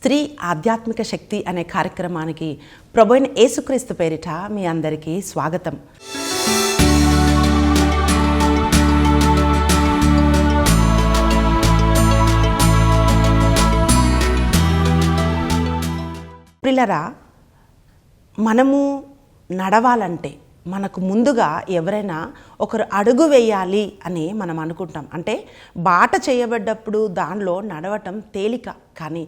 స్త్రీ ఆధ్యాత్మిక శక్తి అనే కార్యక్రమానికి ప్రభువైన యేసుక్రీస్తు పేరిట మీ అందరికీ స్వాగతం. ప్రియులారా, మనము నడవాలంటే మనకు ముందుగా ఎవరైనా ఒకరు అడుగు వేయాలి అని మనం అనుకుంటాం. అంటే బాట చేయబడ్డప్పుడు దానిలో నడవటం తేలిక, కానీ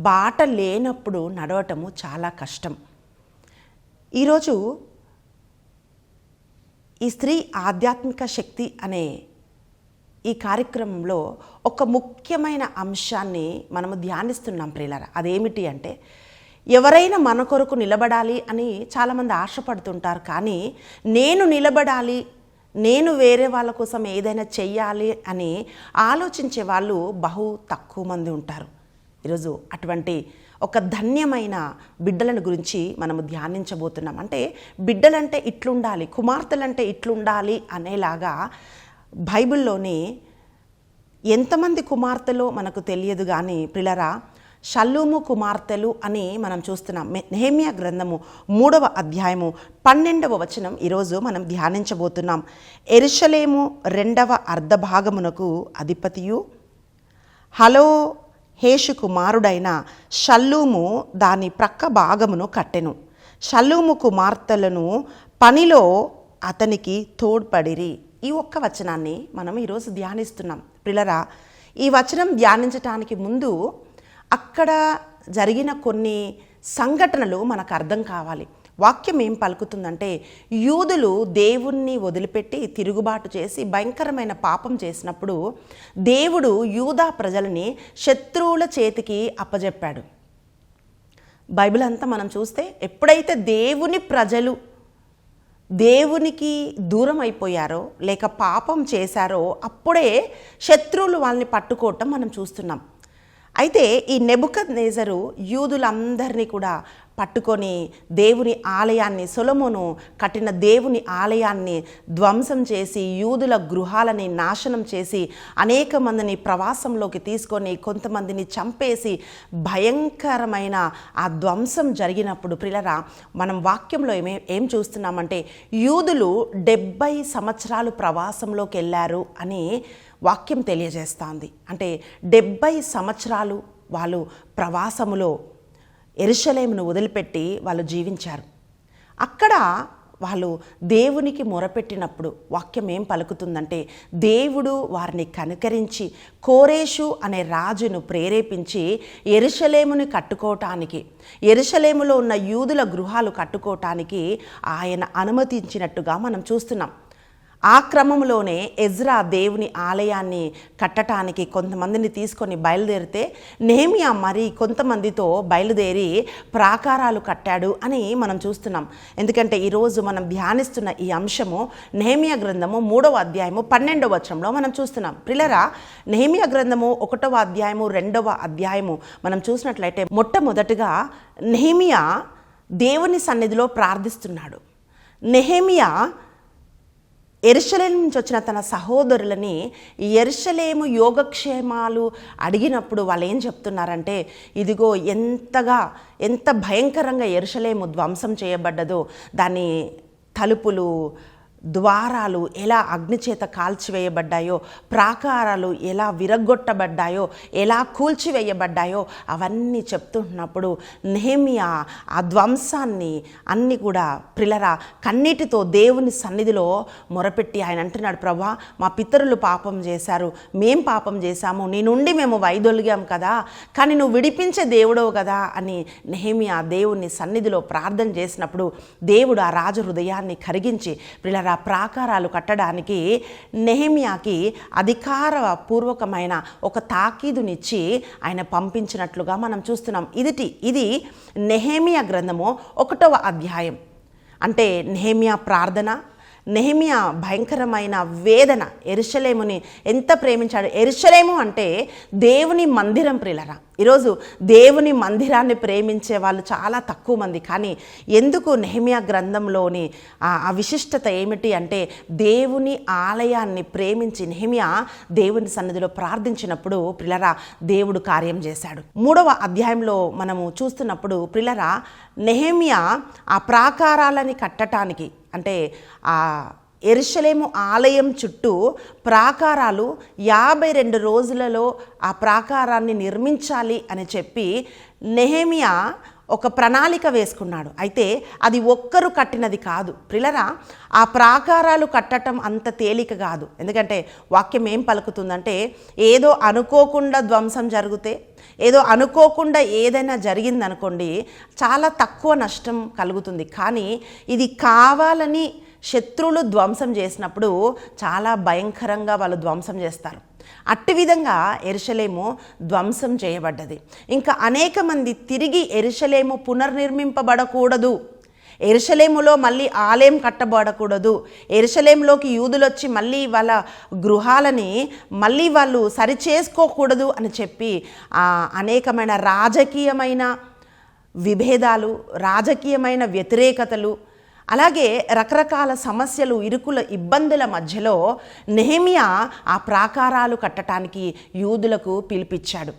బాట లేనప్పుడు నడవటము చాలా కష్టం. ఈరోజు ఈ స్త్రీ ఆధ్యాత్మిక శక్తి అనే ఈ కార్యక్రమంలో ఒక ముఖ్యమైన అంశాన్ని మనము ధ్యానిస్తున్నాం ప్రియులారా. అదేమిటి అంటే, ఎవరైనా మన కొరకు నిలబడాలి అని చాలామంది ఆశపడుతుంటారు, కానీ నేను నిలబడాలి, నేను వేరే వాళ్ళ కోసం ఏదైనా చెయ్యాలి అని ఆలోచించే వాళ్ళు బహు తక్కువ మంది ఉంటారు. ఈరోజు అటువంటి ఒక ధన్యమైన బిడ్డలను గురించి మనము ధ్యానించబోతున్నాం. అంటే బిడ్డలంటే ఇట్లుండాలి, కుమార్తెలంటే ఇట్లుండాలి అనేలాగా బైబిల్లోని ఎంతమంది కుమార్తెలో మనకు తెలియదు, కానీ ప్రియులారా, షల్లూము కుమార్తెలు అని మనం చూస్తున్నాం. నెహెమ్యా గ్రంథము 3వ అధ్యాయము 12వ వచనం ఈరోజు మనం ధ్యానించబోతున్నాం. యెరూషలేము 2వ అర్ధభాగమునకు అధిపతియు హలోహేషు కుమారుడైన షల్లూము దాని ప్రక్క భాగమును కట్టెను. షల్లూము కుమార్తెలను పనిలో అతనికి తోడ్పడిరి. ఈ ఒక్క వచనాన్ని మనం ఈరోజు ధ్యానిస్తున్నాం. ప్రియులారా, ఈ వచనం ధ్యానించటానికి ముందు అక్కడ జరిగిన కొన్ని సంఘటనలు మనకు అర్థం కావాలి. వాక్యం ఏం పలుకుతుందంటే, యూదులు దేవుణ్ణి వదిలిపెట్టి తిరుగుబాటు చేసి భయంకరమైన పాపం చేసినప్పుడు దేవుడు యూదా ప్రజలని శత్రువుల చేతికి అప్పజెప్పాడు. బైబిల్ అంతా మనం చూస్తే, ఎప్పుడైతే దేవుని ప్రజలు దేవునికి దూరం అయిపోయారో లేక పాపం చేశారో అప్పుడే శత్రువులు వాళ్ళని పట్టుకోవటం మనం చూస్తున్నాం. అయితే ఈ నెబుకద్నెజరు యూదులందరినీ కూడా పట్టుకొని దేవుని ఆలయాన్ని, సొలొమోను కట్టిన దేవుని ఆలయాన్ని ధ్వంసం చేసి యూదుల గృహాలని నాశనం చేసి అనేక మందిని ప్రవాసంలోకి తీసుకొని కొంతమందిని చంపేసి భయంకరమైన ఆ ధ్వంసం జరిగినప్పుడు ప్రియులారా, మనం వాక్యంలో ఏం చూస్తున్నామంటే, యూదులు 70 సంవత్సరాలు ప్రవాసంలోకి వెళ్ళారు అని వాక్యం తెలియజేస్తోంది. అంటే 70 సంవత్సరాలు వాళ్ళు ప్రవాసములో యెరూషలేమును వదిలిపెట్టి వాళ్ళు జీవించారు. అక్కడ వాళ్ళు దేవునికి మొరపెట్టినప్పుడు వాక్యం ఏం పలుకుతుందంటే, దేవుడు వారిని కనికరించి కోరేషు అనే రాజును ప్రేరేపించి యెరూషలేముని కట్టుకోవటానికి, యెరూషలేములో ఉన్న యూదుల గృహాలు కట్టుకోవటానికి ఆయన అనుమతించినట్టుగా మనం చూస్తున్నాం. ఆ క్రమంలోనే ఎజ్రా దేవుని ఆలయాన్ని కట్టడానికి కొంతమందిని తీసుకొని బయలుదేరితే, నెహెమ్యా మరి కొంతమందితో బయలుదేరి ప్రాకారాలు కట్టాడు అని మనం చూస్తున్నాం. ఎందుకంటే ఈరోజు మనం ధ్యానిస్తున్న ఈ అంశము నెహెమ్యా గ్రంథము 3వ అధ్యాయము 12వ వచనంలో మనం చూస్తున్నాం. ప్రియులారా, నెహెమ్యా గ్రంథము 1వ అధ్యాయము 2వ అధ్యాయము మనం చూసినట్లయితే, మొట్టమొదటిగా నెహెమ్యా దేవుని సన్నిధిలో ప్రార్థిస్తున్నాడు. నెహెమ్యా యెరూషలేము నుంచి వచ్చిన తన సహోదరులని యెరూషలేము యోగక్షేమాలు అడిగినప్పుడు వాళ్ళు ఏం చెప్తున్నారంటే, ఇదిగో ఎంత భయంకరంగా యెరూషలేము ధ్వంసం చేయబడ్డదో, దాని తలుపులు, ద్వారాలు ఎలా అగ్నిచేత కాల్చివేయబడ్డాయో, ప్రాకారాలు ఎలా విరగొట్టబడ్డాయో, ఎలా కూల్చివేయబడ్డాయో అవన్నీ చెప్తున్నప్పుడు నెహెమ్యా ఆ ధ్వంసాన్ని అన్నీ కూడా ప్రియులారా కన్నీటితో దేవుని సన్నిధిలో మొరపెట్టి ఆయన అంటున్నాడు, ప్రభువా, మా పితరులు పాపం చేశారు, మేం పాపం చేశాము, నీ నుండి మేము వైదొలిగాం కదా, కానీ నువ్వు విడిపించే దేవుడవు కదా అని నెహెమ్యా దేవుని సన్నిధిలో ప్రార్థన చేసినప్పుడు దేవుడు ఆ రాజు హృదయాన్ని కరిగించి ప్రియులారా ప్రాకారాలు కట్టడానికి నెహెమ్యాకి అధికారపూర్వకమైన ఒక తాకీదునిచ్చి ఆయన పంపించినట్లుగా మనం చూస్తున్నాం. ఇది నెహెమ్యా గ్రంథము 1వ అధ్యాయం. అంటే నెహెమ్యా ప్రార్థన, నెహెమియా భయంకరమైన వేదన, యెరూషలేముని ఎంత ప్రేమించాడు. యెరూషలేము అంటే దేవుని మందిరం ప్రియులారా. ఈరోజు దేవుని మందిరాన్ని ప్రేమించే వాళ్ళు చాలా తక్కువ మంది. కానీ ఎందుకు నెహెమియా గ్రంథంలోని ఆ విశిష్టత ఏమిటి అంటే, దేవుని ఆలయాన్ని ప్రేమించి నెహెమియా దేవుని సన్నిధిలో ప్రార్థించినప్పుడు ప్రియులారా దేవుడు కార్యం చేశాడు. 3వ అధ్యాయంలో మనము చూస్తున్నప్పుడు ప్రియులారా నెహెమియా ఆ ప్రాకారాలని కట్టడానికి, అంటే ఆ యెరూషలేము ఆలయం చుట్టూ ప్రాకారాలు 52 రోజులలో ఆ ప్రాకారాన్ని నిర్మించాలి అని చెప్పి నెహెమియా ఒక ప్రణాళిక వేసుకున్నాడు. అయితే అది ఒక్కరు కట్టినది కాదు ప్రియులారా. ఆ ప్రాకారాలు కట్టడం అంత తేలిక కాదు. ఎందుకంటే వాక్యం ఏం పలుకుతుందంటే, ఏదో అనుకోకుండా ధ్వంసం జరిగితే, ఏదో అనుకోకుండా ఏదైనా జరిగిందనుకోండి చాలా తక్కువ నష్టం కలుగుతుంది. కానీ ఇది కావాలని శత్రువులు ధ్వంసం చేసినప్పుడు చాలా భయంకరంగా వాళ్ళు ధ్వంసం చేస్తారు. అట్టి విధంగా యెరూషలేము ధ్వంసం చేయబడ్డది. ఇంకా అనేక మంది తిరిగి యెరూషలేము పునర్నిర్మింపబడకూడదు, యెరూషలేములో మళ్ళీ ఆలయం కట్టబడకూడదు, యెరూషలేములోకి యూదులు వచ్చి మళ్ళీ వాళ్ళ గృహాలని మళ్ళీ వాళ్ళు సరిచేసుకోకూడదు అని చెప్పి అనేకమైన రాజకీయమైన విభేదాలు, రాజకీయమైన వ్యతిరేకతలు, అలాగే రకరకాల సమస్యలు, ఇరుకుల ఇబ్బందుల మధ్యలో నెహెమియా ఆ ప్రాకారాలు కట్టడానికి యూదులకు పిలిపించాడు.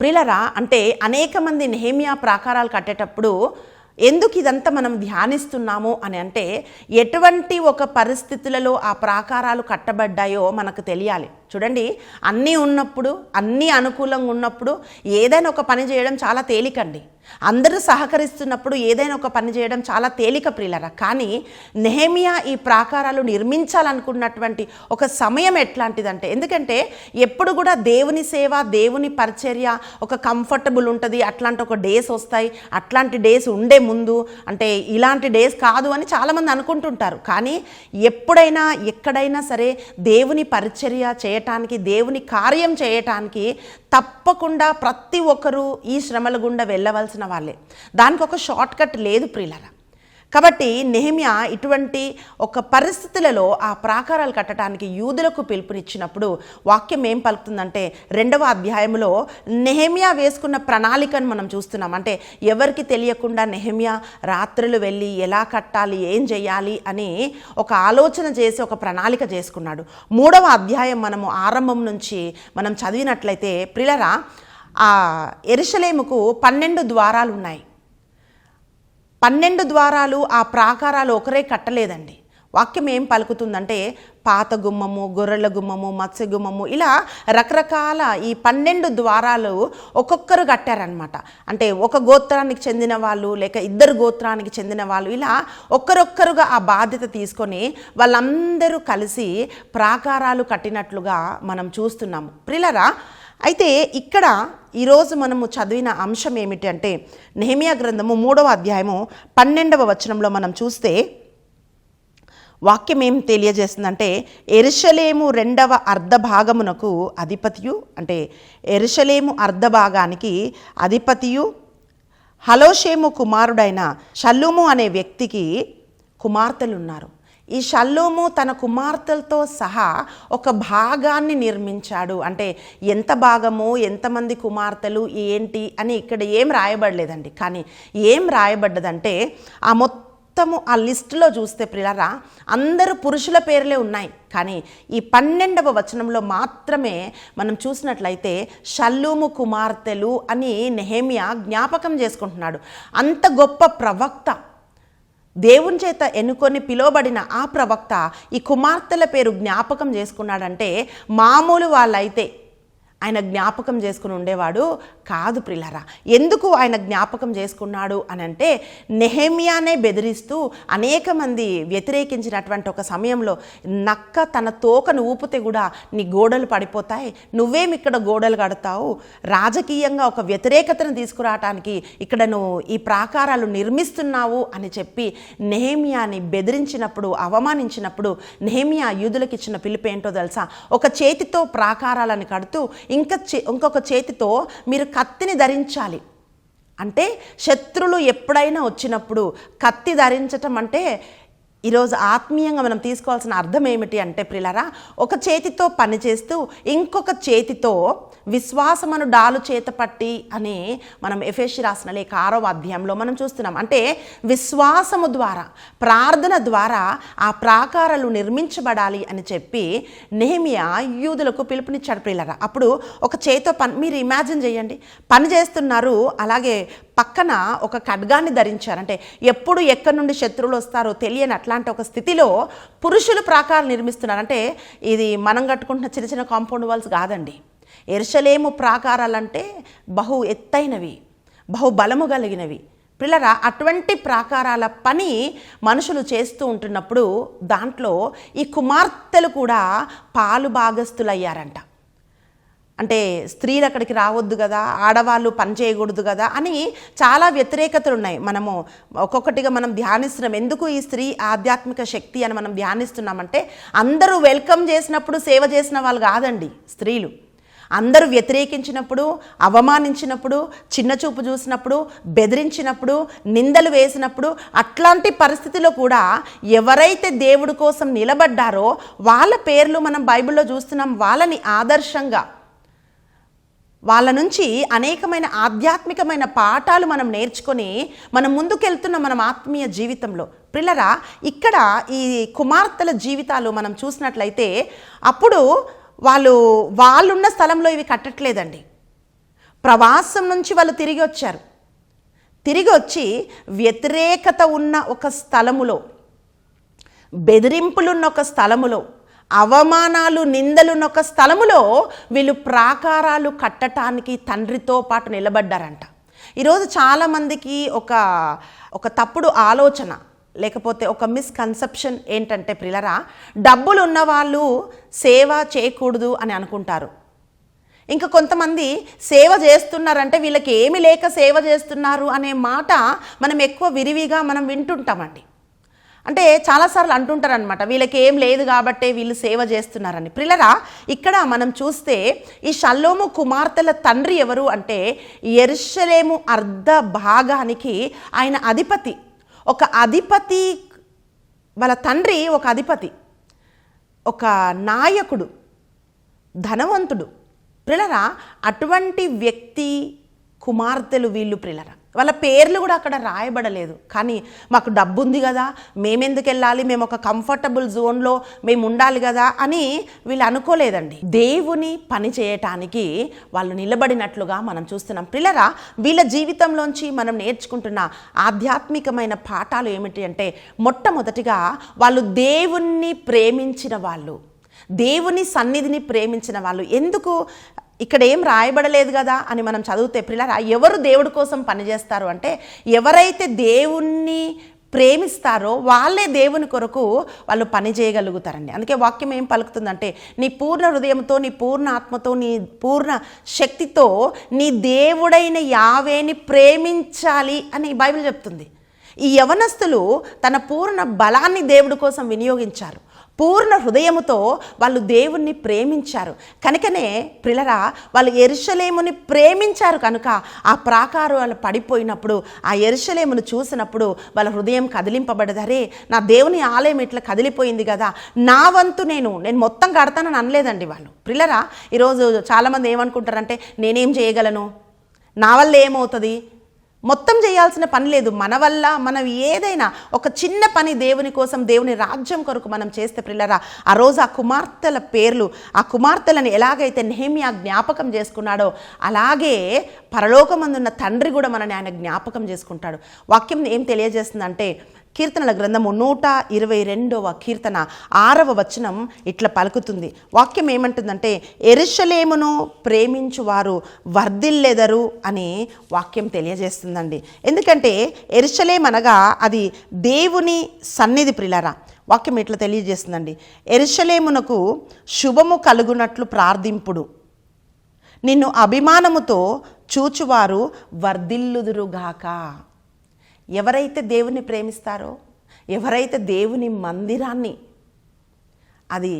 ప్రియులారా అంటే అనేక మంది నెహెమియా ప్రాకారాలు కట్టేటప్పుడు ఎందుకు ఇదంతా మనం ధ్యానిస్తున్నాము అని అంటే, ఎటువంటి ఒక పరిస్థితులలో ఆ ప్రాకారాలు కట్టబడ్డాయో మనకు తెలియాలి. చూడండి, అన్నీ ఉన్నప్పుడు, అన్నీ అనుకూలంగా ఉన్నప్పుడు ఏదైనా ఒక పని చేయడం చాలా తేలికండి. అందరూ సహకరిస్తున్నప్పుడు ఏదైనా ఒక పని చేయడం చాలా తేలిక ప్రియులారా. కానీ నెహెమియా ఈ ప్రాకారాలు నిర్మించాలనుకున్నటువంటి ఒక సమయం ఎట్లాంటిదంటే, ఎందుకంటే ఎప్పుడు కూడా దేవుని సేవ, దేవుని పరిచర్య ఒక కంఫర్టబుల్ ఉంటుంది, అట్లాంటి ఒక డేస్ వస్తాయి. అట్లాంటి డేస్ ఉండే ముందు అంటే ఇలాంటి డేస్ కాదు అని చాలామంది అనుకుంటుంటారు. కానీ ఎప్పుడైనా ఎక్కడైనా సరే దేవుని పరిచర్య చేయటానికి, దేవుని కార్యం చేయటానికి తప్పకుండా ప్రతి ఒక్కరూ ఈ శ్రమల గుండా వెళ్ళవలసిన వాళ్ళే. దానికి ఒక షార్ట్ కట్ లేదు ప్రియులారా. కాబట్టి నెహెమియా ఇటువంటి ఒక పరిస్థితులలో ఆ ప్రాకారాలు కట్టడానికి యూదులకు పిలుపునిచ్చినప్పుడు వాక్యం ఏం పలుకుతుందంటే, 2వ అధ్యాయంలో నెహెమియా వేసుకున్న ప్రణాళికను మనం చూస్తున్నాం. అంటే ఎవరికి తెలియకుండా నెహెమియా రాత్రులు వెళ్ళి ఎలా కట్టాలి, ఏం చేయాలి అని ఒక ఆలోచన చేసి ఒక ప్రణాళిక చేసుకున్నాడు. 3వ అధ్యాయం మనము ఆరంభం నుంచి మనం చదివినట్లయితే ప్రియులారా, ఆ యెరూషలేముకు 12 ద్వారాలు ఉన్నాయి. 12 ద్వారాలు ఆ ప్రాకారాలు ఒకరే కట్టలేదండి. వాక్యం ఏం పలుకుతుందంటే, పాత గుమ్మము, గొర్రెల గుమ్మము, మత్స్య గుమ్మము, ఇలా రకరకాల ఈ 12 ద్వారాలు ఒక్కొక్కరు కట్టారనమాట. అంటే ఒక గోత్రానికి చెందిన వాళ్ళు, లేక 2 గోత్రానికి చెందిన వాళ్ళు, ఇలా ఒక్కరొక్కరుగా ఆ బాధ్యత తీసుకొని వాళ్ళందరూ కలిసి ప్రాకారాలు కట్టినట్లుగా మనం చూస్తున్నాము ప్రియులారా. అయితే ఇక్కడ ఈరోజు మనము చదివిన అంశం ఏమిటి అంటే, నెహెమియా గ్రంథము 3వ అధ్యాయము 12వ వచనంలో మనం చూస్తే వాక్యం ఏం తెలియజేస్తుందంటే, యెరూషలేము 2వ అర్ధభాగమునకు అధిపతియు, అంటే యెరూషలేము అర్ధభాగానికి అధిపతియు హలోషేము కుమారుడైన షల్లూము అనే వ్యక్తికి కుమార్తెలు ఉన్నారు. ఈ షల్లూము తన కుమార్తెలతో సహా ఒక భాగాన్ని నిర్మించాడు. అంటే ఎంత భాగము, ఎంతమంది కుమార్తెలు, ఏంటి అని ఇక్కడ ఏం రాయబడలేదండి. కానీ ఏం రాయబడ్డదంటే, ఆ మొత్తము ఆ లిస్టులో చూస్తే ప్రియులారా అందరూ పురుషుల పేర్లే ఉన్నాయి. కానీ ఈ 12వ వచనంలో మాత్రమే మనం చూసినట్లయితే షల్లూము కుమార్తెలు అని నెహెమియా జ్ఞాపకం చేసుకుంటున్నాడు. అంత గొప్ప ప్రవక్త, దేవుని చేత ఎన్నుకొని పిలువబడిన ఆ ప్రవక్త ఈ కుమార్తెల పేరు జ్ఞాపకం చేసుకున్నాడంటే మామూలు వాళ్ళైతే ఆయన జ్ఞాపకం చేసుకుని ఉండేవాడు కాదు ప్రియులారా. ఎందుకు ఆయన జ్ఞాపకం చేసుకున్నాడు అని అంటే, నెహెమియానే బెదిరిస్తూ అనేక మంది వ్యతిరేకించినటువంటి ఒక సమయంలో నక్క తన తోకను ఊపితే కూడా నీ గోడలు పడిపోతాయి, నువ్వేమి ఇక్కడ గోడలు కడతావు, రాజకీయంగా ఒక వ్యతిరేకతను తీసుకురావటానికి ఇక్కడ నువ్వు ఈ ప్రాకారాలు నిర్మిస్తున్నావు అని చెప్పి నెహెమియాని బెదిరించినప్పుడు, అవమానించినప్పుడు నెహెమియా యూదులకు ఇచ్చిన పిలుపు ఏంటో తెలుసా? ఒక చేతితో ప్రాకారాలను కడుతూ ఇంకొక చేతితో మీరు కత్తిని ధరించాలి. అంటే శత్రులు ఎప్పుడైనా వచ్చినప్పుడు కత్తి ధరించటం అంటే ఈరోజు ఆత్మీయంగా మనం తీసుకోవాల్సిన అర్థం ఏమిటి అంటే ప్రియులారా, ఒక చేతితో పని చేస్తూ ఇంకొక చేతితో విశ్వాసమును డాలు చేత పట్టి అని మనం ఎఫెసీ రాసిన లేఖ 6వ అధ్యాయంలో మనం చూస్తున్నాం. అంటే విశ్వాసము ద్వారా, ప్రార్థన ద్వారా ఆ ప్రాకారాలు నిర్మించబడాలి అని చెప్పి నెహెమియా యూదులకు పిలుపునిచ్చాడు ప్రియులారా. అప్పుడు ఒక చేతితో పని, మీరు ఇమాజిన్ చేయండి, పని చేస్తున్నారు, అలాగే పక్కన ఒక ఖడ్గాన్ని ధరించారు. అంటే ఎప్పుడు ఎక్కడి నుండి శత్రువులు వస్తారో తెలియని అట్లాంటి ఒక స్థితిలో పురుషులు ప్రాకారాలు నిర్మిస్తున్నారు. అంటే ఇది మనం కట్టుకుంటున్న చిన్న చిన్న కాంపౌండ్ వాల్స్ కాదండి. యెరూషలేము ప్రాకారాలంటే బహు ఎత్తైనవి, బహు బలము కలిగినవి. పిల్లరా, అటువంటి ప్రాకారాల పని మనుషులు చేస్తూ ఉంటున్నప్పుడు దాంట్లో ఈ కుమార్తెలు కూడా పాలు భాగస్తులయ్యారంట. అంటే స్త్రీలు అక్కడికి రావద్దు కదా, ఆడవాళ్ళు పని చేయకూడదు కదా అని చాలా వ్యతిరేకతలు ఉన్నాయి. మనము ఒక్కొక్కటిగా మనం ధ్యానిస్తున్నాం. ఎందుకు ఈ స్త్రీ ఆధ్యాత్మిక శక్తి అని మనం ధ్యానిస్తున్నామంటే, అందరూ వెల్కమ్ చేసినప్పుడు సేవ చేసిన వాళ్ళు కాదండి స్త్రీలు. అందరూ వ్యతిరేకించినప్పుడు, అవమానించినప్పుడు, చిన్నచూపు చూసినప్పుడు, బెదిరించినప్పుడు, నిందలు వేసినప్పుడు, అట్లాంటి పరిస్థితిలో కూడా ఎవరైతే దేవుడి కోసం నిలబడ్డారో వాళ్ళ పేర్లు మనం బైబిల్లో చూస్తున్నాం. వాళ్ళని ఆదర్శంగా, వాళ్ళ నుంచి అనేకమైన ఆధ్యాత్మికమైన పాఠాలు మనం నేర్చుకొని మనం ముందుకెళ్తున్న మనం ఆత్మీయ జీవితంలో. పిల్లరా, ఇక్కడ ఈ కుమార్తెల జీవితాలు మనం చూసినట్లయితే అప్పుడు వాళ్ళున్న స్థలంలో ఇవి కట్టట్లేదండి. ప్రవాసం నుంచి వాళ్ళు తిరిగి వచ్చారు. తిరిగి వచ్చి వ్యతిరేకత ఉన్న ఒక స్థలములో, బెదిరింపులున్న ఒక స్థలములో, అవమానాలు నిందలున్న ఒక స్థలములో వీళ్ళు ప్రాకారాలు కట్టడానికి తండ్రితో పాటు నిలబడ్డారంట. ఈరోజు చాలామందికి ఒక తప్పుడు ఆలోచన, లేకపోతే ఒక మిస్కన్సెప్షన్ ఏంటంటే ప్రియులారా, డబ్బులు ఉన్నవాళ్ళు సేవ చేయకూడదు అని అనుకుంటారు. ఇంకా కొంతమంది సేవ చేస్తున్నారంటే వీళ్ళకి ఏమి లేక సేవ చేస్తున్నారు అనే మాట మనం ఎక్కువ విరివిగా మనం వింటుంటామండి. అంటే చాలాసార్లు అంటుంటారనమాట, వీళ్ళకి ఏం లేదు కాబట్టే వీళ్ళు సేవ చేస్తున్నారని. ప్రియులారా, ఇక్కడ మనం చూస్తే ఈ షల్లోము కుమార్తెల తండ్రి ఎవరు అంటే యెరూషలేము అర్ధ భాగానికి ఆయన అధిపతి. ఒక అధిపతి, వాళ్ళ తండ్రి ఒక అధిపతి, ఒక నాయకుడు, ధనవంతుడు. ప్రియులారా, అటువంటి వ్యక్తి కుమార్తెలు వీళ్ళు. ప్రియులారా, వాళ్ళ పేర్లు కూడా అక్కడ రాయబడలేదు. కానీ మాకు డబ్బు ఉంది కదా, మేమెందుకు వెళ్ళాలి, మేము ఒక కంఫర్టబుల్ జోన్లో మేము ఉండాలి కదా అని వీళ్ళు అనుకోలేదండి. దేవుని పని చేయటానికి వాళ్ళు నిలబడినట్లుగా మనం చూస్తున్నాం. ప్రియులారా, వీళ్ళ జీవితంలోంచి మనం నేర్చుకుంటున్న ఆధ్యాత్మికమైన పాఠాలు ఏమిటి అంటే, మొట్టమొదటిగా వాళ్ళు దేవుణ్ణి ప్రేమించిన వాళ్ళు, దేవుని సన్నిధిని ప్రేమించిన వాళ్ళు. ఎందుకు ఇక్కడ ఏం రాయబడలేదు కదా అని మనం చదివితే ప్రియులారా, ఎవరు దేవుడి కోసం పనిచేస్తారు అంటే, ఎవరైతే దేవుణ్ణి ప్రేమిస్తారో వాళ్ళే దేవుని కొరకు వాళ్ళు పని చేయగలుగుతారండి. అందుకే వాక్యం ఏం పలుకుతుందంటే, నీ పూర్ణ హృదయంతో, నీ పూర్ణ ఆత్మతో, నీ పూర్ణ శక్తితో నీ దేవుడైన యావేని ప్రేమించాలి అని బైబిల్ చెప్తుంది. ఈ యవనస్తులు తన పూర్ణ బలాన్ని దేవుడి కోసం వినియోగించారు. పూర్ణ హృదయముతో వాళ్ళు దేవుణ్ణి ప్రేమించారు. కనుకనే ప్రియులారా, వాళ్ళు యెరూషలేముని ప్రేమించారు కనుక ఆ ప్రాకారాలు పడిపోయినప్పుడు, ఆ యెరూషలేమును చూసినప్పుడు వాళ్ళ హృదయం కదిలింపబడదరే, నా దేవుని ఆలయం ఇట్లా కదిలిపోయింది కదా, నా వంతు నేను మొత్తం కడతానని అనలేదండి వాళ్ళు. ప్రియులారా, ఈరోజు చాలామంది ఏమనుకుంటారంటే, నేనేం చేయగలను, నా వల్ల ఏమవుతుంది, మొత్తం చేయాల్సిన పని లేదు, మన వల్ల మనం ఏదైనా ఒక చిన్న పని దేవుని కోసం, దేవుని రాజ్యం కొరకు మనం చేస్తే ప్రియులారా, ఆ రోజు ఆ కుమార్తెల పేర్లు, ఆ కుమార్తెలను ఎలాగైతే నెహెమ్యా జ్ఞాపకం చేసుకున్నాడో అలాగే పరలోకమందున్న తండ్రి కూడా మనని ఆయన జ్ఞాపకం చేసుకుంటాడు. వాక్యం ఏం తెలియజేస్తుందంటే, కీర్తనల గ్రంథము 122వ కీర్తన 6వ వచనం ఇట్లా పలుకుతుంది. వాక్యం ఏమంటుందంటే, యెరూషలేమును ప్రేమించువారు వర్ధిల్లెదరు అని వాక్యం తెలియజేస్తుందండి. ఎందుకంటే యెరూషలేము అనగా అది దేవుని సన్నిధి. ప్రియులారా, వాక్యం ఇట్లా తెలియజేస్తుందండి, యెరూషలేమునకు శుభము కలుగునట్లు ప్రార్థింపుడు, నిన్ను అభిమానముతో చూచువారు వర్ధిల్లుదురుగాక. ఎవరైతే దేవుని ప్రేమిస్తారో, ఎవరైతే దేవుని మందిరాన్ని అది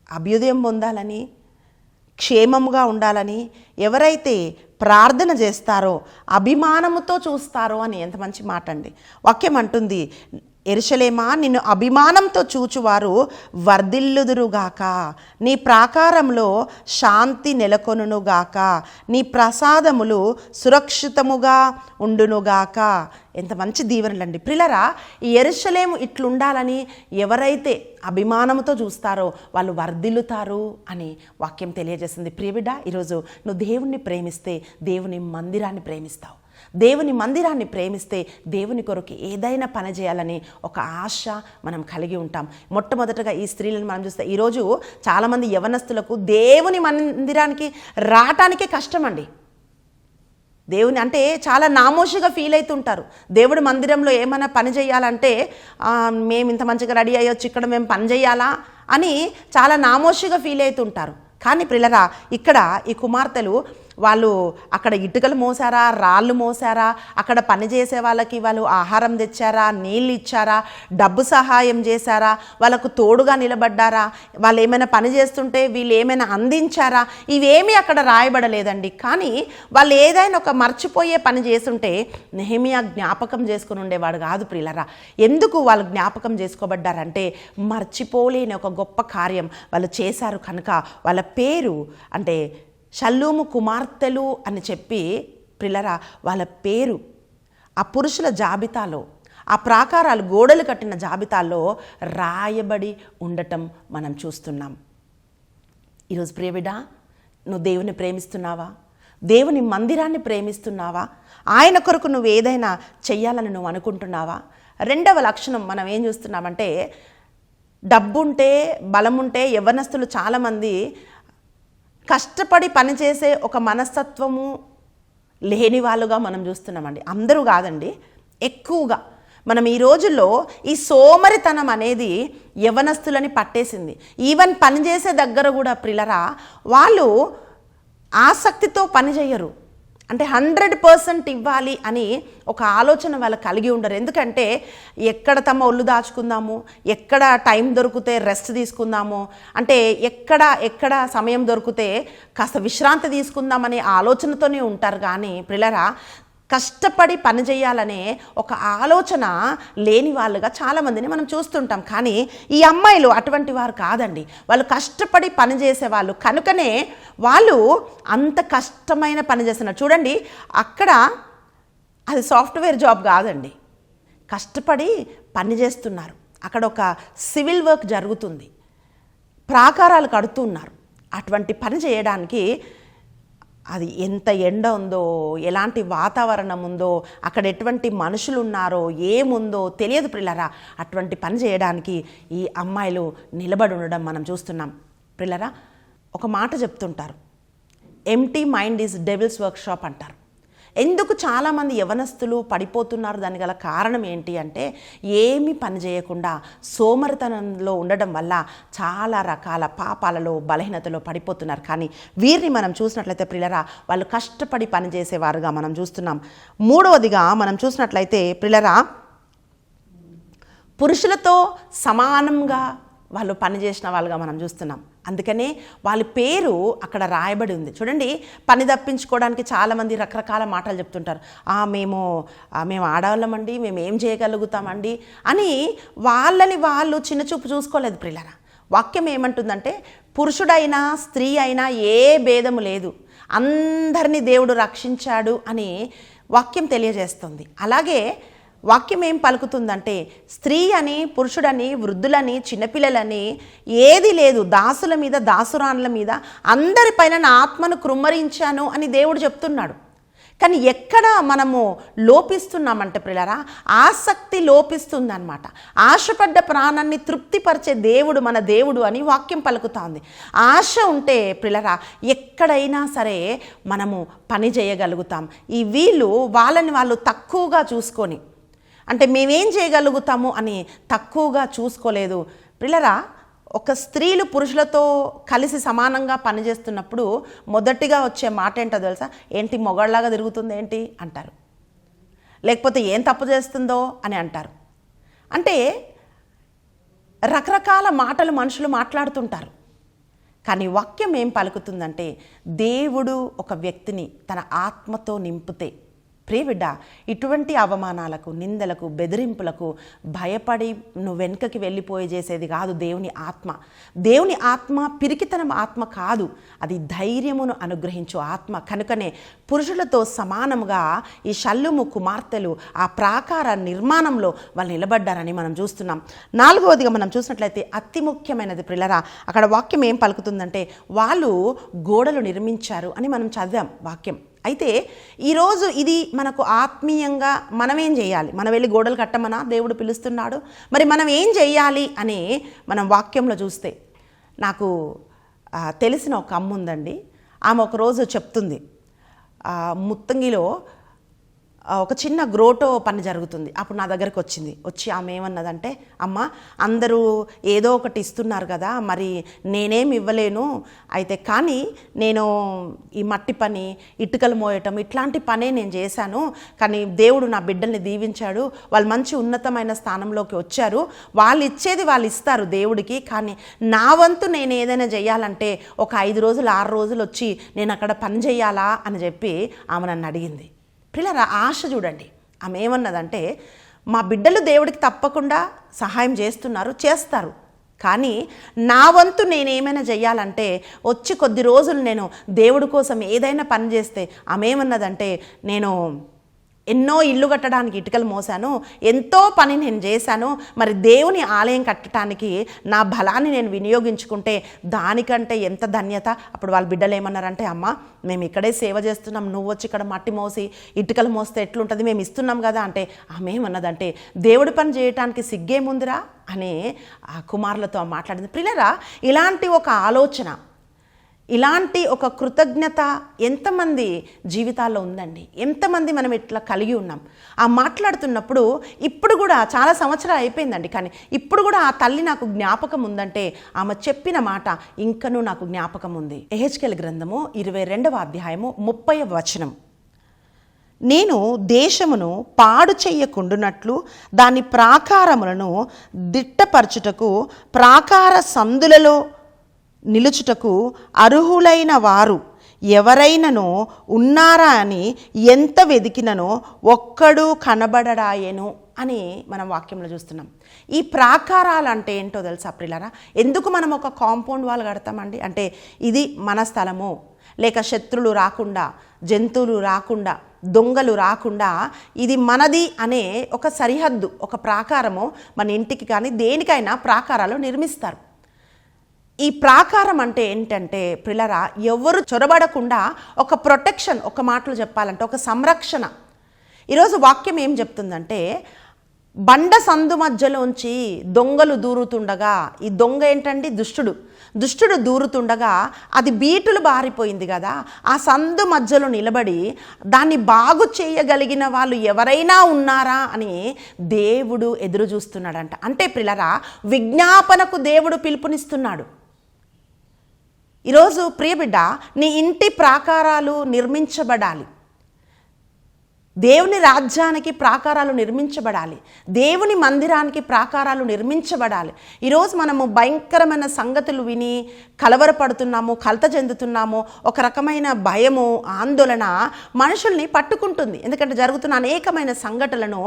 అభ్యుదయం పొందాలని, క్షేమముగా ఉండాలని ఎవరైతే ప్రార్థన చేస్తారో, అభిమానముతో చూస్తారో అని ఎంత మంచి మాట అండి. వాక్యం అంటుంది, యెరూషలేమా, నిన్ను అభిమానంతో చూచువారు వర్ధిల్లుదురుగాక. నీ ప్రాకారంలో శాంతి నెలకొనుగాక. నీ ప్రసాదములు సురక్షితముగా ఉండునుగాక. ఎంత మంచి దీవెనలండి ప్రియులారా. ఈ యెరూషలేము ఇట్లుండాలని ఎవరైతే అభిమానంతో చూస్తారో వాళ్ళు వర్ధిల్లుతారు అని వాక్యం తెలియజేస్తుంది. ప్రియబిడ్డ, ఈరోజు నువ్వు దేవుణ్ణి ప్రేమిస్తే దేవుని మందిరాన్ని ప్రేమిస్తావు. దేవుని మందిరాన్ని ప్రేమిస్తే దేవుని కొరకు ఏదైనా పని చేయాలని ఒక ఆశ మనం కలిగి ఉంటాం. మొట్టమొదటగా ఈ స్త్రీలను మనం చూస్తే ఈరోజు చాలామంది యవనస్తులకు దేవుని మందిరానికి రావటానికే కష్టం అండి. దేవుని అంటే చాలా నామోషిగా ఫీల్ అవుతుంటారు. దేవుడి మందిరంలో ఏమైనా పని చేయాలంటే మేము ఇంత మంచిగా రెడీ అయ్యొచ్చు, ఇక్కడ మేము పని చేయాలా అని చాలా నామోషిగా ఫీల్ అవుతుంటారు. కానీ ప్రియులారా, ఇక్కడ ఈ కుమార్తెలు వాళ్ళు అక్కడ ఇటుకలు మోసారా, రాళ్ళు మోసారా, అక్కడ పని చేసే వాళ్ళకి వాళ్ళు ఆహారం తెచ్చారా, నీళ్ళు ఇచ్చారా, డబ్బు సహాయం చేశారా, వాళ్ళకు తోడుగా నిలబడ్డారా, వాళ్ళు ఏమైనా పని చేస్తుంటే వీళ్ళు ఏమైనా అందించారా, ఇవేమీ అక్కడ రాయబడలేదండి. కానీ వాళ్ళు ఏదైనా ఒక మర్చిపోయే పని చేస్తుంటే నెహెమియా జ్ఞాపకం చేసుకుని ఉండేవాడు కాదు ప్రియులారా. ఎందుకు వాళ్ళు జ్ఞాపకం చేసుకోబడ్డారంటే మర్చిపోలేని ఒక గొప్ప కార్యం వాళ్ళు చేశారు కనుక వాళ్ళ పేరు అంటే షల్లూము కుమార్తెలు అని చెప్పి ప్రియులారా వాళ్ళ పేరు ఆ పురుషుల జాబితాలో, ఆ ప్రాకారాలు గోడలు కట్టిన జాబితాలో రాయబడి ఉండటం మనం చూస్తున్నాం. ఈరోజు ప్రియబిడ్డ, నువ్వు దేవుని ప్రేమిస్తున్నావా? దేవుని మందిరాన్ని ప్రేమిస్తున్నావా? ఆయన కొరకు నువ్వు ఏదైనా చెయ్యాలని నువ్వు అనుకుంటున్నావా? రెండవ లక్షణం మనం ఏం చూస్తున్నామంటే, డబ్బుంటే బలముంటే యవ్వనస్తులు చాలామంది కష్టపడి పనిచేసే ఒక మనస్తత్వము లేని వాళ్ళుగా మనం చూస్తున్నామండి. అందరూ కాదండి, ఎక్కువగా మనం ఈ రోజుల్లో ఈ సోమరితనం అనేది యవ్వనస్తులని పట్టేసింది. ఈవెన్ పనిచేసే దగ్గర కూడా ప్రియులారా వాళ్ళు ఆసక్తితో పని చేయరు. అంటే 100% ఇవ్వాలి అని ఒక ఆలోచన వాళ్ళు కలిగి ఉండరు. ఎందుకంటే ఎక్కడ తమ ఒళ్ళు దాచుకుందాము, ఎక్కడ టైం దొరికితే రెస్ట్ తీసుకుందాము, అంటే ఎక్కడ సమయం దొరికితే కాస్త విశ్రాంతి తీసుకుందామనే ఆలోచనతోనే ఉంటారు. కానీ ప్రియులారా, కష్టపడి పని చేయాలనే ఒక ఆలోచన లేని వాళ్ళుగా చాలామందిని మనం చూస్తుంటాం. కానీ ఈ అమ్మాయిలు అటువంటి వారు కాదండి. వాళ్ళు కష్టపడి పని చేసేవాళ్ళు కనుకనే వాళ్ళు అంత కష్టమైన పని చేస్తున్నారు. చూడండి, అక్కడ అది సాఫ్ట్వేర్ జాబ్ కాదండి, కష్టపడి పని చేస్తున్నారు. అక్కడ ఒక సివిల్ వర్క్ జరుగుతుంది, ప్రాకారాలు కడుతున్నారు. అటువంటి పని చేయడానికి అది ఎంత ఎండ ఉందో, ఎలాంటి వాతావరణం ఉందో, అక్కడ ఎటువంటి మనుషులు ఉన్నారో, ఏముందో తెలియదు ప్రియులారా. అటువంటి పని చేయడానికి ఈ అమ్మాయిలు నిలబడి ఉండడం మనం చూస్తున్నాం. ప్రియులారా, ఒక మాట చెప్తుంటారు, empty mind is devils workshop అంటారు. ఎందుకు చాలామంది యవనస్తులు పడిపోతున్నారు? దాని గల కారణం ఏంటి అంటే ఏమీ పని చేయకుండా సోమరితనంలో ఉండడం వల్ల చాలా రకాల పాపాలలో బలహీనతలో పడిపోతున్నారు. కానీ వీరిని మనం చూసినట్లయితే ప్రియులారా వాళ్ళు కష్టపడి పనిచేసేవారుగా మనం చూస్తున్నాం. మూడవదిగా మనం చూసినట్లయితే ప్రియులారా పురుషులతో సమానంగా వాళ్ళు పనిచేసిన వాళ్ళుగా మనం చూస్తున్నాం. అందుకనే వాళ్ళ పేరు అక్కడ రాయబడి ఉంది. చూడండి, పని తప్పించుకోవడానికి చాలామంది రకరకాల మాటలు చెప్తుంటారు. మేము ఆడవాళ్ళమండి, మేము ఏం చేయగలుగుతామండి అని వాళ్ళని వాళ్ళు చిన్నచూపు చూసుకోలేదు ప్రియులారా. వాక్యం ఏమంటుందంటే పురుషుడైనా స్త్రీ అయినా ఏ భేదము లేదు, అందరినీ దేవుడు రక్షించాడు అని వాక్యం తెలియజేస్తుంది. అలాగే వాక్యం ఏం పలుకుతుందంటే స్త్రీ అని, పురుషుడని, వృద్ధులని, చిన్నపిల్లలని ఏది లేదు, దాసుల మీద, దాసురాన్ల మీద అందరిపైన నా ఆత్మను కృమ్మరించాను అని దేవుడు చెప్తున్నాడు. కానీ ఎక్కడ మనము లోపిస్తున్నామంటే ప్రియులారా ఆసక్తి లోపిస్తుందన్నమాట. ఆశపడ్డ ప్రాణాన్ని తృప్తిపరిచే దేవుడు మన దేవుడు అని వాక్యం పలుకుతోంది. ఆశ ఉంటే ప్రియులారా ఎక్కడైనా సరే మనము పని చేయగలుగుతాం. ఈ వీళ్ళు వాళ్ళని వాళ్ళు తక్కువగా చూసుకొని, అంటే మేమేం చేయగలుగుతాము అని తక్కువగా చూసుకోలేదు ప్రియులారా. ఒక స్త్రీలు పురుషులతో కలిసి సమానంగా పనిచేస్తున్నప్పుడు మొదటిగా వచ్చే మాట ఏంటో తెలుసా? ఏంటి మొగాళ్ళలాగా తిరుగుతుంది ఏంటి అంటారు, లేకపోతే ఏం తప్పు చేస్తుందో అని అంటారు. అంటే రకరకాల మాటలు మనుషులు మాట్లాడుతుంటారు. కానీ వాక్యం ఏం పలుకుతుందంటే దేవుడు ఒక వ్యక్తిని తన ఆత్మతో నింపితే ప్రియబిడ్డ, ఇటువంటి అవమానాలకు, నిందలకు, బెదిరింపులకు భయపడి నువ్వు వెనుకకి వెళ్ళిపోయి చేసేది కాదు దేవుని ఆత్మ. దేవుని ఆత్మ పిరికితనం ఆత్మ కాదు, అది ధైర్యమును అనుగ్రహించు ఆత్మ. కనుకనే పురుషులతో సమానముగా ఈ షల్లూము కుమార్తెలు ఆ ప్రాకార నిర్మాణంలో వాళ్ళు నిలబడ్డారని మనం చూస్తున్నాం. 4వదిగా మనం చూసినట్లయితే అతి ముఖ్యమైనది ప్రియులారా, అక్కడ వాక్యం ఏం పలుకుతుందంటే వాళ్ళు గోడలు నిర్మించారు అని మనం చదివాం వాక్యం. అయితే ఈరోజు ఇది మనకు ఆత్మీయంగా మనం ఏం చేయాలి? మనం వెళ్ళి గోడలు కట్టమనా దేవుడు పిలుస్తున్నాడు? మరి మనం ఏం చేయాలి అని మనం వాక్యంలో చూస్తే, నాకు తెలిసిన ఒక అమ్మ ఉందండి. ఆమె ఒకరోజు చెప్తుంది, ముత్తంగిలో ఒక చిన్న గ్రోటో పని జరుగుతుంది. అప్పుడు నా దగ్గరికి వచ్చి ఆమె ఏమన్నదంటే, అమ్మ అందరూ ఏదో ఒకటి ఇస్తున్నారు కదా, మరి నేనేమి ఇవ్వలేను, అయితే కానీ నేను ఈ మట్టి పని, ఇటుకలు మోయటం ఇట్లాంటి పనే నేను చేశాను, కానీ దేవుడు నా బిడ్డల్ని దీవించాడు, వాళ్ళు మంచి ఉన్నతమైన స్థానంలోకి వచ్చారు, వాళ్ళు ఇచ్చేది వాళ్ళు ఇస్తారు దేవుడికి, కానీ నా వంతు నేను ఏదైనా చేయాలంటే ఒక 5 రోజులు 6 రోజులు వచ్చి నేను అక్కడ పని చేయాలా అని చెప్పి ఆమె నన్ను అడిగింది. పిల్లరా, ఆశ చూడండి. ఆమె ఏమన్నదంటే, మా బిడ్డలు దేవుడికి తప్పకుండా సహాయం చేస్తారు, కానీ నా వంతు నేనేమైనా చెయ్యాలంటే వచ్చి కొద్ది రోజులు నేను దేవుడి కోసం ఏదైనా పని చేస్తే, ఆమె ఏమన్నదంటే, నేను ఎన్నో ఇల్లు కట్టడానికి ఇటుకలు మోసాను, ఎంతో పని నేను చేశాను, మరి దేవుని ఆలయం కట్టడానికి నా బలాన్ని నేను వినియోగించుకుంటే దానికంటే ఎంత ధన్యత. అప్పుడు వాళ్ళ బిడ్డలు ఏమన్నారంటే, అమ్మ మేము ఇక్కడే సేవ చేస్తున్నాం, నువ్వు వచ్చి ఇక్కడ మట్టి మోసి ఇటుకలు మోస్తే ఎట్లుంటుంది, మేము ఇస్తున్నాం కదా అంటే, ఆమె ఏమన్నదంటే, దేవుడి పని చేయటానికి సిగ్గేముందిరా అని ఆ కుమారులతో మాట్లాడింది. ప్రియులారా, ఇలాంటి ఒక ఆలోచన, ఇలాంటి ఒక కృతజ్ఞత ఎంతమంది జీవితాల్లో ఉందండి? ఎంతమంది మనం ఇట్లా కలిగి ఉన్నాం? ఆ మాట్లాడుతున్నప్పుడు ఇప్పుడు కూడా చాలా సంవత్సరాలు అయిపోయిందండి, కానీ ఇప్పుడు కూడా ఆ తల్లి నాకు జ్ఞాపకం ఉందంటే ఆమె చెప్పిన మాట ఇంకనూ నాకు జ్ఞాపకం ఉంది. యెహెజ్కేలు గ్రంథము 22వ అధ్యాయము 30వ వచనం, నేను దేశమును పాడు చెయ్యకుండునట్లు దాని ప్రాకారములను దిట్టపరచుటకు ప్రాకార సందులలో నిలుచుటకు అర్హులైన వారు ఎవరైనను ఉన్నారా అని ఎంత వెదికిననో ఒక్కడు కనబడడాయెను అని మనం వాక్యంలో చూస్తున్నాం. ఈ ప్రాకారాలు అంటే ఏంటో తెలుసా ప్రియులారా? ఎందుకు మనం ఒక కాంపౌండ్ వాల్ కడతామండి అంటే, ఇది మన స్థలము, లేక శత్రులు రాకుండా, జంతువులు రాకుండా, దొంగలు రాకుండా ఇది మనది అనే ఒక సరిహద్దు, ఒక ప్రాకారము మన ఇంటికి కానీ దేనికైనా ప్రాకారాలు నిర్మిస్తారు. ఈ ప్రాకారం అంటే ఏంటంటే ప్రియులారా, ఎవరు చొరబడకుండా ఒక ప్రొటెక్షన్, ఒక మాటలు చెప్పాలంటే ఒక సంరక్షణ. ఈరోజు వాక్యం ఏం చెప్తుందంటే, బండ సందు మధ్యలోంచి దొంగలు దూరుతుండగా, ఈ దొంగ ఏంటండి? దుష్టుడు దూరుతుండగా అది బీటులు బారిపోయింది కదా, ఆ సందు మధ్యలో నిలబడి దాన్ని బాగు చేయగలిగిన వాళ్ళు ఎవరైనా ఉన్నారా అని దేవుడు ఎదురు చూస్తున్నాడంట. అంటే ప్రియులారా, విజ్ఞాపనకు దేవుడు పిలుపునిస్తున్నాడు. ఈరోజు ప్రియబిడ్డ, నీ ఇంటి ప్రాకారాలు నిర్మించబడాలి, దేవుని రాజ్యానికి ప్రాకారాలు నిర్మించబడాలి, దేవుని మందిరానికి ప్రాకారాలు నిర్మించబడాలి. ఈరోజు మనము భయంకరమైన సంగతులు విని కలవరపడుతున్నాము, కలత చెందుతున్నాము. ఒక రకమైన భయము, ఆందోళన మనుషుల్ని పట్టుకుంటుంది. ఎందుకంటే జరుగుతున్న అనేకమైన సంఘటనలను,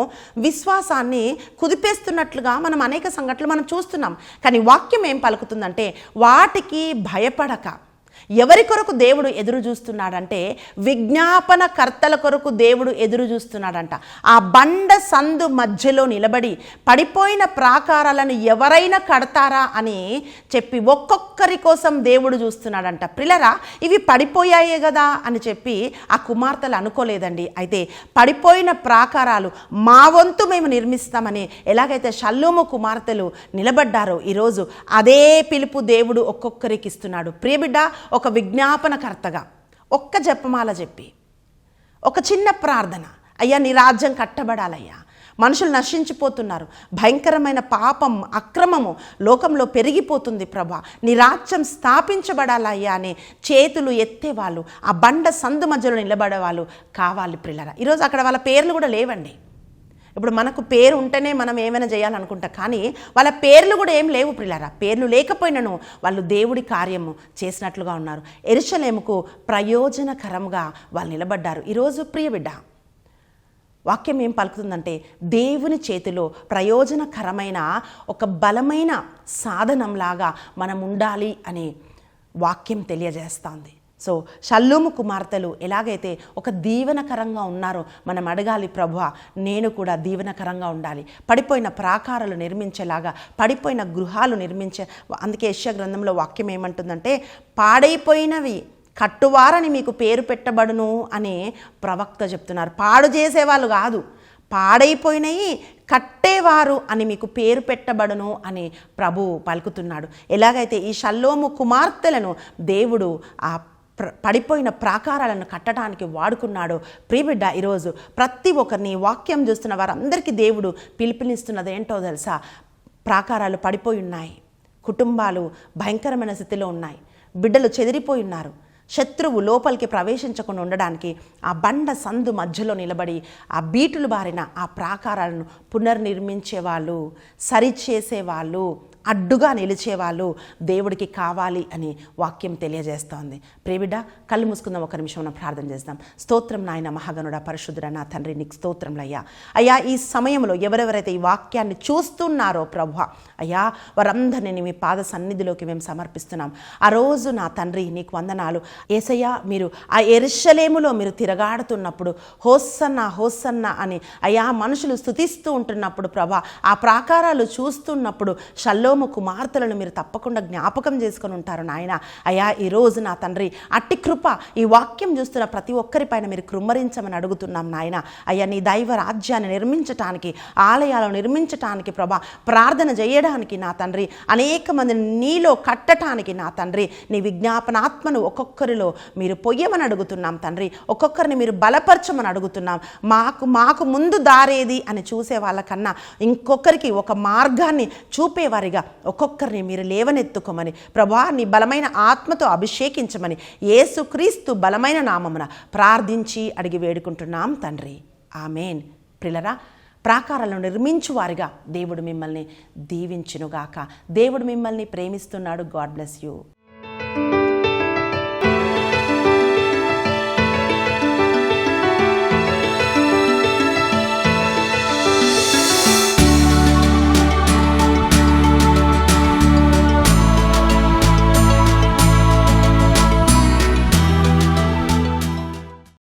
విశ్వాసాన్ని కుదిపేస్తున్నట్లుగా మనం అనేక సంఘటనలు మనం చూస్తున్నాం. కానీ వాక్యం ఏం పలుకుతుందంటే, వాటికి భయపడక ఎవరి కొరకు దేవుడు ఎదురు చూస్తున్నాడంటే, విజ్ఞాపన కర్తల కొరకు దేవుడు ఎదురు చూస్తున్నాడంట. ఆ బండ సందు మధ్యలో నిలబడి పడిపోయిన ప్రాకారాలను ఎవరైనా కడతారా అని చెప్పి ఒక్కొక్కరి కోసం దేవుడు చూస్తున్నాడంట. ప్రియులారా, ఇవి పడిపోయాయే కదా అని చెప్పి ఆ కుమార్తెలు అనుకోలేదండి. అయితే పడిపోయిన ప్రాకారాలు మా వంతు మేము నిర్మిస్తామని ఎలాగైతే షల్లూము కుమార్తెలు నిలబడ్డారో, ఈరోజు అదే పిలుపు దేవుడు ఒక్కొక్కరికి ఇస్తున్నాడు. ప్రియబిడ్డ, ఒక విజ్ఞాపనకర్తగా ఒక్క జపమాల చెప్పి, ఒక చిన్న ప్రార్థన, అయ్యా నీ రాజ్యం కట్టబడాలయ్యా, మనుషులు నశించిపోతున్నారు, భయంకరమైన పాపం, అక్రమము లోకంలో పెరిగిపోతుంది ప్రభా, నీ రాజ్యం స్థాపించబడాలయ్యా అని చేతులు ఎత్తేవాళ్ళు, ఆ బండ సందు మధ్యలో నిలబడేవాళ్ళు కావాలి ప్రియులారా. ఈరోజు అక్కడ వాళ్ళ పేర్లు కూడా లేవండి. ఇప్పుడు మనకు పేరు ఉంటేనే మనం ఏమైనా చేయాలనుకుంటా, కానీ వాళ్ళ పేర్లు కూడా ఏం లేవు ప్రియులారా. పేర్లు లేకపోయినను వాళ్ళు దేవుడి కార్యము చేసినట్లుగా ఉన్నారు. యెరూషలేముకు ప్రయోజనకరంగా వాళ్ళు నిలబడ్డారు. ఈరోజు ప్రియబిడ్డ, వాక్యం ఏం పలుకుతుందంటే దేవుని చేతిలో ప్రయోజనకరమైన ఒక బలమైన సాధనంలాగా మనం ఉండాలి అని వాక్యం తెలియజేస్తోంది. సో షల్లూము కుమార్తెలు ఎలాగైతే ఒక దీవెనకరంగా ఉన్నారో మనం అడగాలి, ప్రభువా నేను కూడా దీవెనకరంగా ఉండాలి, పడిపోయిన ప్రాకారాలు నిర్మించేలాగా, పడిపోయిన గృహాలు నిర్మించే. అందుకే యెషయా గ్రంథంలో వాక్యం ఏమంటుందంటే పాడైపోయినవి కట్టువారని మీకు పేరు పెట్టబడును అని ప్రవక్త చెప్తున్నారు. పాడు చేసేవాళ్ళు కాదు, పాడైపోయినవి కట్టేవారు అని మీకు పేరు పెట్టబడును అని ప్రభు పలుకుతున్నాడు. ఎలాగైతే ఈ షల్లూము కుమార్తెలను దేవుడు ఆ పడిపోయిన ప్రాకారాలను కట్టడానికి వాడుకున్నాడు. ప్రియబిడ్డ, ఈరోజు ప్రతి ఒక్కరిని వాక్యం చూస్తున్న వారందరికీ దేవుడు పిలుపునిస్తున్నది ఏంటో తెలుసా? ప్రాకారాలు పడిపోయి ఉన్నాయి, కుటుంబాలు భయంకరమైన స్థితిలో ఉన్నాయి, బిడ్డలు చెదిరిపోయి ఉన్నారు. శత్రువు లోపలికి ప్రవేశించకుండా ఉండడానికి ఆ బండ సందు మధ్యలో నిలబడి ఆ బీటులు బారిన ఆ ప్రాకారాలను పునర్నిర్మించేవాళ్ళు, సరిచేసేవాళ్ళు, అడ్డుగా నిలిచేవాళ్ళు దేవుడికి కావాలి అని వాక్యం తెలియజేస్తోంది. ప్రియబిడ్డ, కళ్ళు మూసుకుందాం, ఒక నిమిషం మనం ప్రార్థన చేద్దాం. స్తోత్రం నాయన, మహాగణుడ, పరిశుద్ధుడ నా తండ్రి, నీకు స్తోత్రంలయ్యా. అయ్యా, ఈ సమయంలో ఎవరెవరైతే ఈ వాక్యాన్ని చూస్తున్నారో ప్రభువా, అయ్యా వారందరినీ మీ పాద సన్నిధిలోకి మేము సమర్పిస్తున్నాం. ఆ రోజు నా తండ్రి నీకు వందనాలు. యేసయ్యా, మీరు ఆ యెరూషలేములో మీరు తిరగాడుతున్నప్పుడు హోసన్నా హోసన్నా అని అయ్యా మనుషులు స్తుతిస్తూ ఉంటున్నప్పుడు ప్రభా, ఆ ప్రాకారాలు చూస్తున్నప్పుడు షల్లూము కుమార్తెలను మీరు తప్పకుండా జ్ఞాపకం చేసుకొని ఉంటారు నాయన. అయ్యా, ఈరోజు నా తండ్రి అట్టి కృప ఈ వాక్యం చూస్తున్న ప్రతి ఒక్కరిపైన మీరు కృమ్మరించమని అడుగుతున్నాం నాయన. అయ్యా, నీ దైవ రాజ్యాన్ని నిర్మించటానికి, ఆలయాలు నిర్మించటానికి ప్రభా, ప్రార్థన చేయడానికి నా తండ్రి, అనేక మందిని నీలో కట్టడానికి నా తండ్రి, నీ విజ్ఞాపనాత్మను ఒక్కొక్కరిలో మీరు పొయ్యమని అడుగుతున్నాం తండ్రి. ఒక్కొక్కరిని మీరు బలపరచమని అడుగుతున్నాం. మాకు ముందు దారేది అని చూసే వాళ్ళకన్నా ఇంకొకరికి ఒక మార్గాన్ని చూపేవారిగా ఒక్కొక్కరిని మీరు లేవనెత్తుకోమని ప్రభా, నీ బలమైన ఆత్మతో అభిషేకించమని యేసుక్రీస్తు బలమైన నామమున ప్రార్థించి అడిగి వేడుకుంటున్నాం తండ్రి. ఆమేన్. ప్రియులారా, ప్రాకారాలను నిర్మించువారిగా దేవుడు మిమ్మల్ని దీవించునుగాక. దేవుడు మిమ్మల్ని ప్రేమిస్తున్నాడు. God bless you.